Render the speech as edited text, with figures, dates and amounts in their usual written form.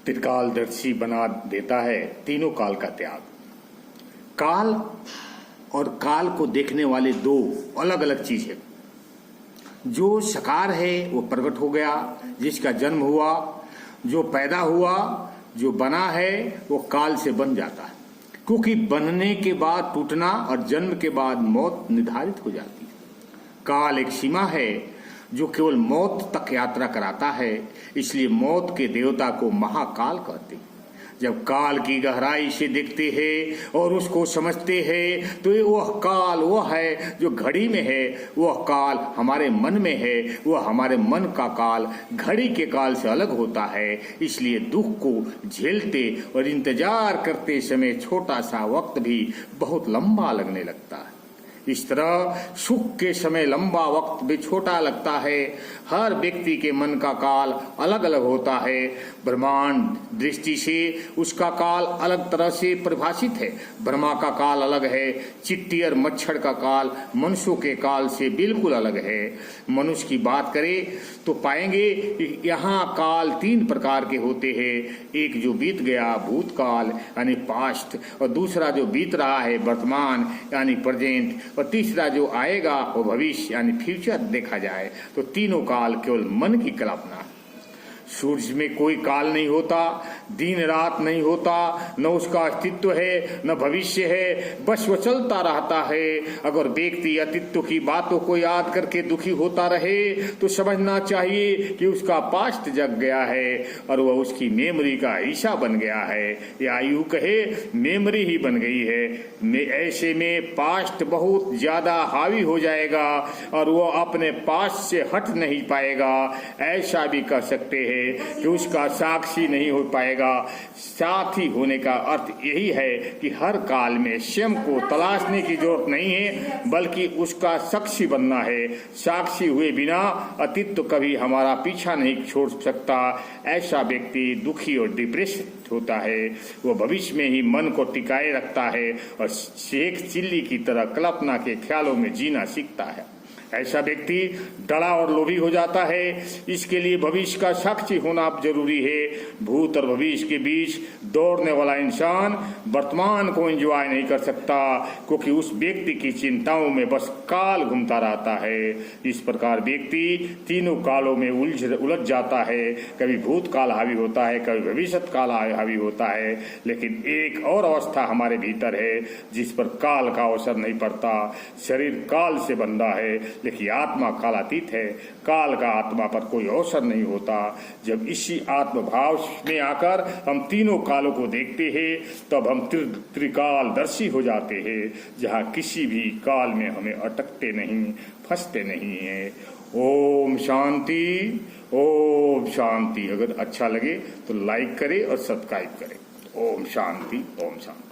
त्रिकालदर्शी बना देता है तीनों काल का त्याग। काल और काल को देखने वाले दो अलग अलग चीज है। जो साकार है वो प्रकट हो गया, जिसका जन्म हुआ, जो पैदा हुआ, जो बना है वो काल से बन जाता है, क्योंकि बनने के बाद टूटना और जन्म के बाद मौत निर्धारित हो जाती है। काल एक सीमा है जो केवल मौत तक यात्रा कराता है, इसलिए मौत के देवता को महाकाल कहते हैं। जब काल की गहराई से देखते हैं और उसको समझते हैं तो वह काल वह है जो घड़ी में है, वह काल हमारे मन में है, वह हमारे मन का काल घड़ी के काल से अलग होता है। इसलिए दुख को झेलते और इंतजार करते समय छोटा सा वक्त भी बहुत लंबा लगने लगता है। इस तरह सुख के समय लंबा वक्त भी छोटा लगता है। हर व्यक्ति के मन का काल अलग अलग होता है। ब्रह्मांड दृष्टि से उसका काल अलग तरह से परिभाषित है। ब्रह्मा का काल अलग है, चिट्टी और मच्छर का काल मनुष्यों के काल से बिल्कुल अलग है। मनुष्य की बात करें तो पाएंगे यहाँ काल तीन प्रकार के होते हैं। एक जो बीत गया भूतकाल यानी पास्ट, और दूसरा जो बीत रहा है वर्तमान यानी प्रेजेंट, और तीसरा जो आएगा वो भविष्य यानी फ्यूचर देखा जाए तो तीनों काल केवल मन की कल्पना। सूरज में कोई काल नहीं होता, दिन रात नहीं होता, न उसका अस्तित्व है न भविष्य है, बस वो चलता रहता है। अगर व्यक्ति अस्तित्व की बातों को याद करके दुखी होता रहे तो समझना चाहिए कि उसका पास्ट जग गया है और वह उसकी मेमोरी का हिस्सा बन गया है, या यूं कहे मेमोरी ही बन गई है। ऐसे में पास्ट बहुत ज्यादा हावी हो जाएगा और वह अपने पास्ट से हट नहीं पाएगा। ऐसा भी कह सकते हैं कि उसका साक्षी नहीं हो पाएगा। साथी होने का अर्थ यही है कि हर काल में स्वयं को तलाशने की जरूरत नहीं है, बल्कि उसका साक्षी बनना है। साक्षी हुए बिना अतीत कभी हमारा पीछा नहीं छोड़ सकता। ऐसा व्यक्ति दुखी और डिप्रेस होता है। वो भविष्य में ही मन को टिकाए रखता है और शेख चिल्ली की तरह कल्पना के ख्यालों में जीना सीखता है। ऐसा व्यक्ति डरा और लोभी हो जाता है। इसके लिए भविष्य का साक्षी होना जरूरी है। भूत और भविष्य के बीच दौड़ने वाला इंसान वर्तमान को एंजॉय नहीं कर सकता, क्योंकि उस व्यक्ति की चिंताओं में बस काल घूमता रहता है। इस प्रकार व्यक्ति तीनों कालों में उलझ जाता है। कभी भूत काल हावी होता है, कभी भविष्य काल हावी होता है, लेकिन एक और अवस्था हमारे भीतर है जिस पर काल का अवसर नहीं पड़ता। शरीर काल से बंधा है, लेकिन आत्मा कालातीत है। काल का आत्मा पर कोई अवसर नहीं होता। जब इसी आत्मभाव में आकर हम तीनों कालों को देखते हैं तब हम त्रिकालदर्शी हो जाते हैं, जहाँ किसी भी काल में हमें अटकते नहीं, फंसते नहीं है। ओम शांति, ओम शांति। अगर अच्छा लगे तो लाइक करें और सब्सक्राइब करें। ओम शांति, ओम शांति।